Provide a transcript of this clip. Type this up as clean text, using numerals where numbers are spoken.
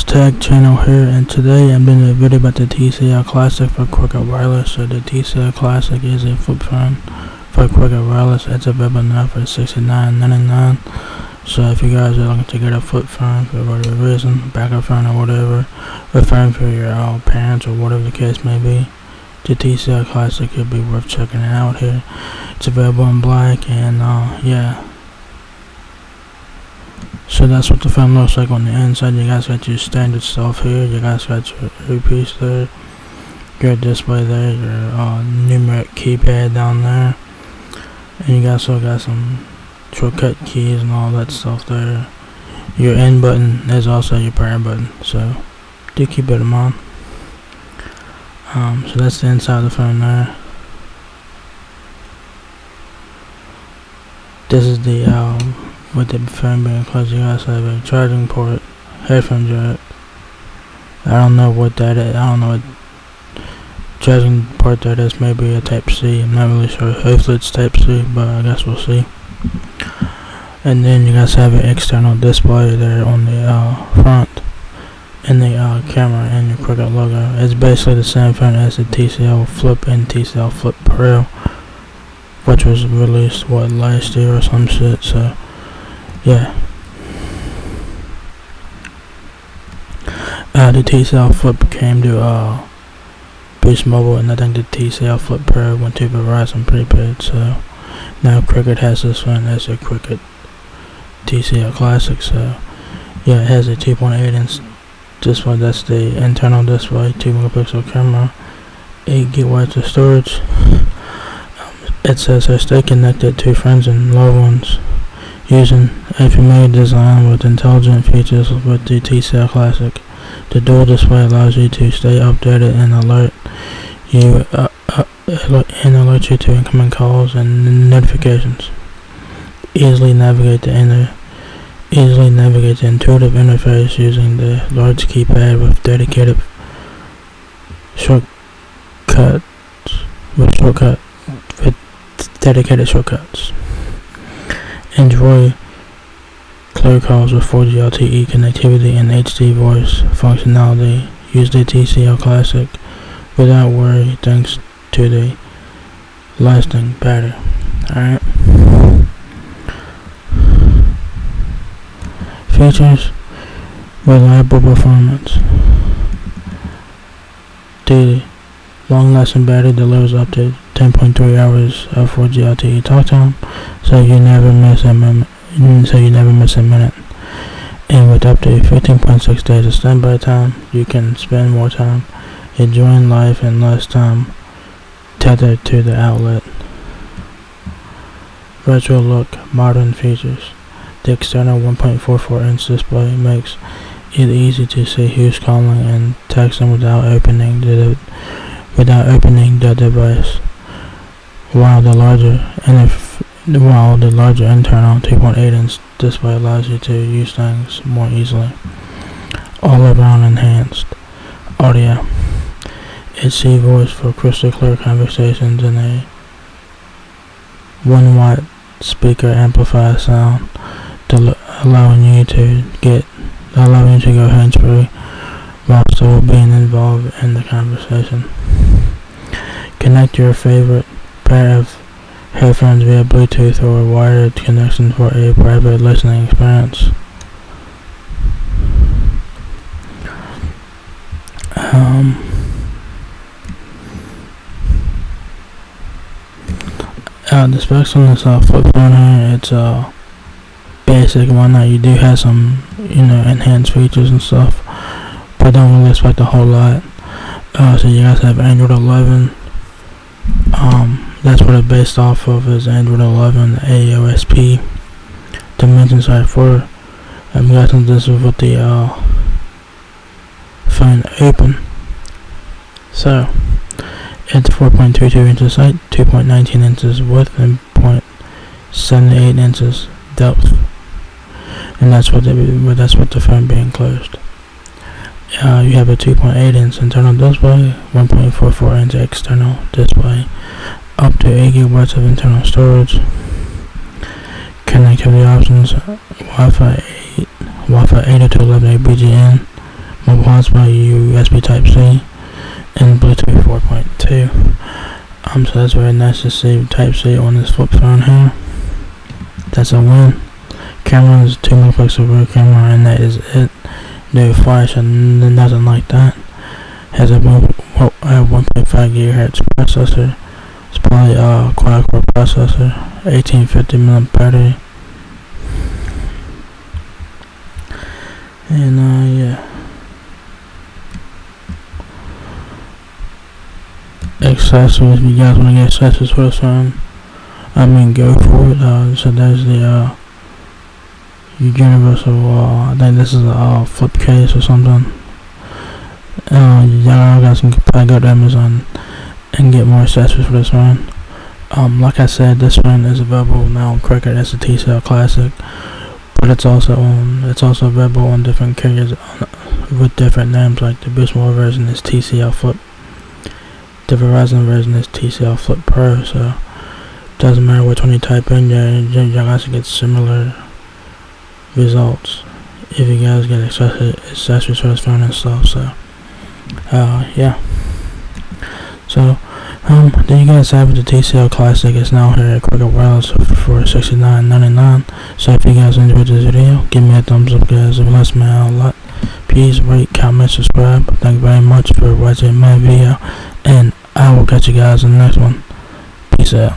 Tech channel here, and today I'm doing a video about the TCL Classic for Cricket Wireless. So the TCL Classic is a flip phone for Cricket Wireless. It's available now for $69.99. So if you guys are looking to get a flip phone for whatever reason, backup phone or whatever, a phone for your parents or whatever the case may be, the TCL Classic could be worth checking it out here. It's available in black, and yeah. So that's what the phone looks like on the inside. You guys got your standard stuff here. You guys got your earpiece there, your display there, your numeric keypad down there, and you guys also got some shortcut keys and all that stuff there. Your end button is also your power button, so do keep it in mind. So that's the inside of the phone there. This is the with the phone being closed, you guys have a charging port, headphone jack. I don't know what that is. I don't know what charging port that is. Maybe a Type C. I'm not really sure. Hopefully it's Type C, but I guess we'll see. And then you guys have an external display there on the front, and the camera and your Cricket logo. It's basically the same phone as the TCL Flip and TCL Flip Pro, which was released last year or some shit. So yeah. The TCL Flip came to Boost Mobile, and I think the TCL Flip Pro went to Verizon Prepaid. So now Cricket has this one as a Cricket TCL Classic. So yeah, it has a 2.8-inch display. That's the internal display, 2-megapixel camera, 8 gigabytes of storage. It says here, stay connected to friends and loved ones using a familiar design with intelligent features with the TCL Classic. The dual display allows you to stay updated and alert you to incoming calls and notifications. Easily navigate the intuitive interface using the large keypad with dedicated shortcuts. Enjoy clear calls with 4G LTE connectivity and HD voice functionality. Use the TCL Classic without worry thanks to the lasting battery. Alright. Features: reliable performance. The long-lasting battery delivers up to 10.3 hours of 4G LTE talk time, so you never miss a minute. And with up to 15.6 days of standby time, you can spend more time enjoying life and less time tethered to the outlet. Retro look, modern features. The external 1.44-inch display makes it easy to see who's calling and texting without opening the device, while the larger internal 2.8-inch display allows you to use things more easily. All around enhanced audio. HD voice for crystal clear conversations, and a 1-watt speaker amplifies sound, allowing you to go hands-free while still being involved in the conversation. Connect your favorite pair of headphones via Bluetooth or wired connection for a private listening experience. The specs on this flip phone here, it's basic and whatnot. You do have some enhanced features and stuff, but don't really expect a whole lot. So you guys have Android 11. That's what it's based off of, is Android 11 AOSP. Dimensions are 4. I'm guessing this is with the phone open. So it's 4.22 inches height, 2.19 inches width, and 0.78 inches depth. And that's what the phone being closed. You have a 2.8-inch internal display, 1.44-inch external display, up to 8 gigabytes of internal storage. Connectivity options: Wi-Fi 8 to 11 BGN, mobile hotspot, USB Type-C, and Bluetooth 4.2. So that's very nice to see Type-C on this flip phone here. That's a win. Camera is 2 megapixel rear camera, and that is it. No flash and nothing like that. Has a 1.5 GHz processor. It's probably a quad-core processor. 1850 mAh battery. And yeah. Accessories. If you guys want to get accessories for this phone, go for it. So there's the universal. I think this is a flip case or something. Y'all guys can probably go to Amazon and get more accessories for this phone. Like I said, this phone is available now on Cricket as a TCL Classic, but it's also available on different carriers with different names. Like the Boost Mobile version is TCL Flip, the Verizon version is TCL Flip Pro. So it doesn't matter which one you type in, you guys get similar results if you guys get accessories for this phone and stuff. So yeah. So there you guys have it. The TCL Classic is now here at Cricket Wireless for $69.99. So if you guys enjoyed this video, give me a thumbs up, guys. It helps me out a lot. Please rate, comment, subscribe. Thank you very much for watching my video, and I will catch you guys in the next one. Peace out.